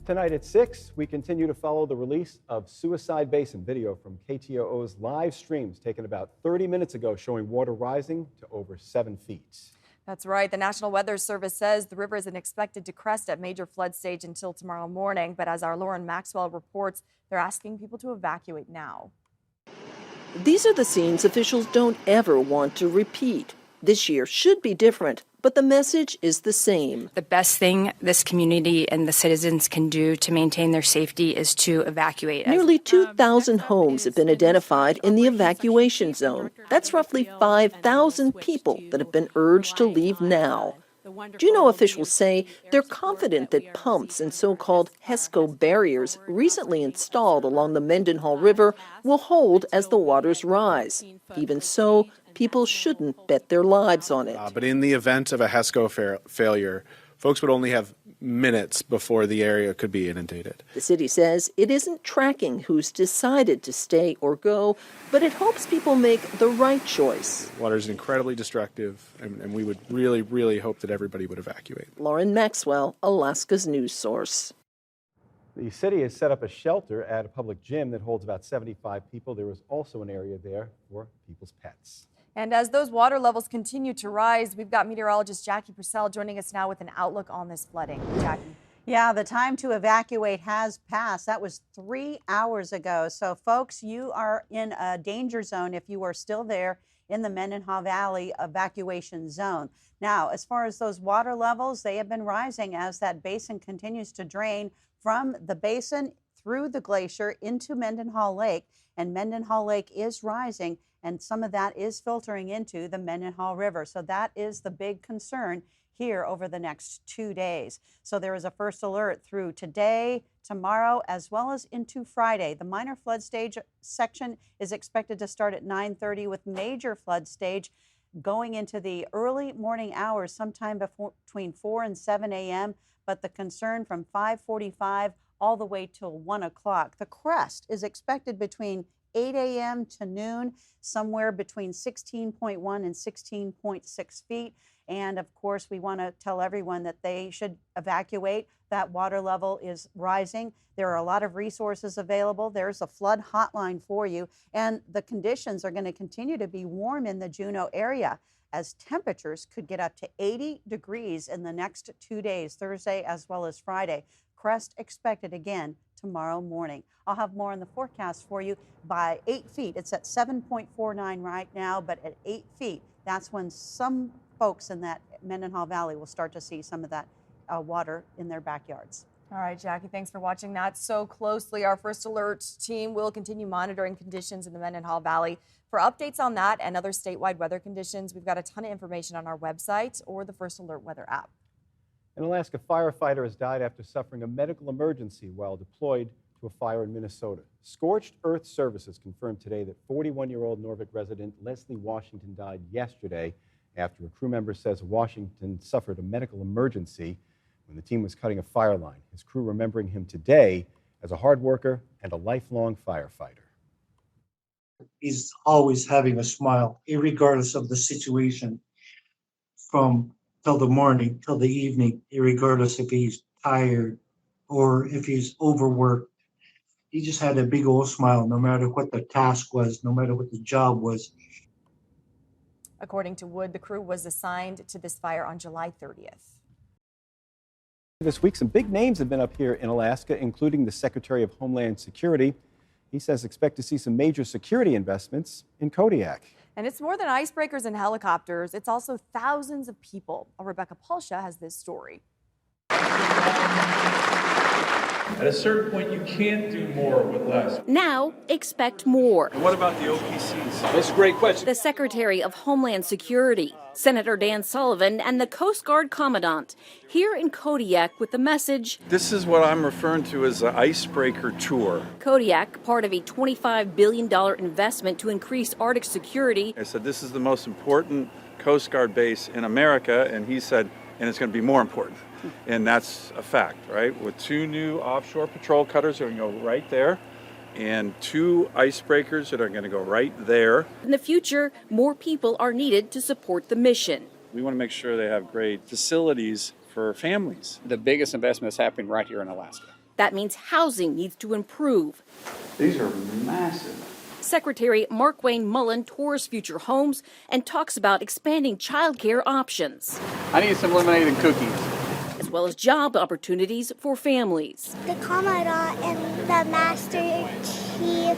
Tonight at 6, we continue to follow the release of Suicide Basin video from KTOO's live streams taken about 30 minutes ago showing water rising to over 7 feet. That's right. The National Weather Service says the river isn't expected to crest at major flood stage until tomorrow morning. But as our Lauren Maxwell reports, they're asking people to evacuate now. These are the scenes officials don't ever want to repeat. This year should be different, but the message is the same. The best thing this community and the citizens can do to maintain their safety is to evacuate. Nearly 2,000 homes have been identified in the evacuation zone. That's roughly 5,000 people that have been urged to leave now. Juneau officials say they're confident that pumps and so-called HESCO barriers recently installed along the Mendenhall River will hold as the waters rise. Even so, people shouldn't bet their lives on it. But in the event of a HESCO failure, folks would only have minutes before the area could be inundated. The city says it isn't tracking who's decided to stay or go, but it hopes people make the right choice. Water is incredibly destructive, and we would really, really hope that everybody would evacuate. Lauren Maxwell, Alaska's news source. The city has set up a shelter at a public gym that holds about 75 people. There is also an area there for people's pets. And as those water levels continue to rise, we've got meteorologist Jackie Purcell joining us now with an outlook on this flooding. Jackie. Yeah, the time to evacuate has passed. That was 3 hours ago. So, folks, you are in a danger zone if you are still there in the Mendenhall Valley evacuation zone. Now, as far as those water levels, they have been rising as that basin continues to drain from the basin through the glacier into Mendenhall Lake. And Mendenhall Lake is rising, and some of that is filtering into the Mendenhall River. So that is the big concern here over the next 2 days. So there is a first alert through today, tomorrow, as well as into Friday. The minor flood stage section is expected to start at 9:30 with major flood stage going into the early morning hours, sometime between 4 and 7 a.m. But the concern from 5:45 all the way till 1 o'clock. The crest is expected between 8 a.m. to noon, somewhere between 16.1 and 16.6 feet. And of course, we want to tell everyone that they should evacuate. That water level is rising. There are a lot of resources available. There's a flood hotline for you. And the conditions are going to continue to be warm in the Juneau area, as temperatures could get up to 80 degrees in the next 2 days, Thursday as well as Friday. Crest expected again tomorrow morning. I'll have more on the forecast for you by 8 feet. It's at 7.49 right now, but at 8 feet, that's when some folks in that Mendenhall Valley will start to see some of that water in their backyards. All right, Jackie, thanks for watching that so closely. Our First Alert team will continue monitoring conditions in the Mendenhall Valley. For updates on that and other statewide weather conditions, we've got a ton of information on our website or the First Alert weather app. An Alaska firefighter has died after suffering a medical emergency while deployed to a fire in Minnesota. Scorched Earth Services confirmed today that 41-year-old Norfolk resident Leslie Washington died yesterday after a crew member says Washington suffered a medical emergency when the team was cutting a fire line. His crew remembering him today as a hard worker and a lifelong firefighter. He's always having a smile, regardless of the situation, from till the morning, till the evening, regardless if he's tired or if he's overworked. He just had a big old smile, no matter what the task was, no matter what the job was. According to Wood, the crew was assigned to this fire on July 30th. This week, some big names have been up here in Alaska, including the Secretary of Homeland Security. He says expect to see some major security investments in Kodiak. And it's more than icebreakers and helicopters. It's also thousands of people. Rebecca Palsha has this story. At a certain point, you can't do more with less. Now, expect more. And what about the OPCs? That's a great question. The Secretary of Homeland Security, Senator Dan Sullivan, and the Coast Guard Commandant here in Kodiak with the message. This is what I'm referring to as the icebreaker tour. Kodiak, part of a $25 billion investment to increase Arctic security. I said, this is the most important Coast Guard base in America, and he said, and it's going to be more important. And that's a fact, right? With 2 new offshore patrol cutters that are going to go right there, and 2 icebreakers that are going to go right there. In the future, more people are needed to support the mission. We want to make sure they have great facilities for families. The biggest investment is happening right here in Alaska. That means housing needs to improve. These are massive. Secretary Markwayne Mullin tours future homes and talks about expanding childcare options, I need some lemonade and cookies. as well as job opportunities for families. The Commandant and the Master Chief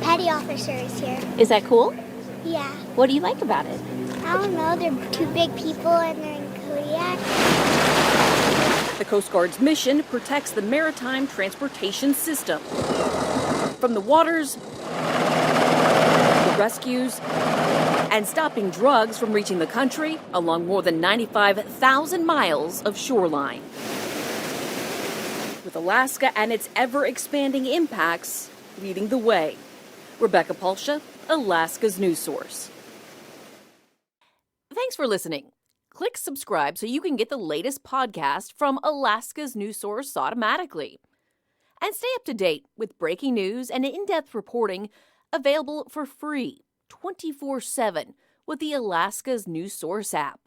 Petty Officer is here. Is that cool? Yeah. What do you like about it? I don't know, they're two big people and they're in Kodiak. The Coast Guard's mission protects the maritime transportation system. From the waters, the rescues, and stopping drugs from reaching the country along more than 95,000 miles of shoreline. With Alaska and its ever-expanding impacts leading the way. Rebecca Polsha, Alaska's news source. Thanks for listening. Click subscribe so you can get the latest podcast from Alaska's news source automatically. And stay up to date with breaking news and in-depth reporting available for free 24/7 with the Alaska's news source app.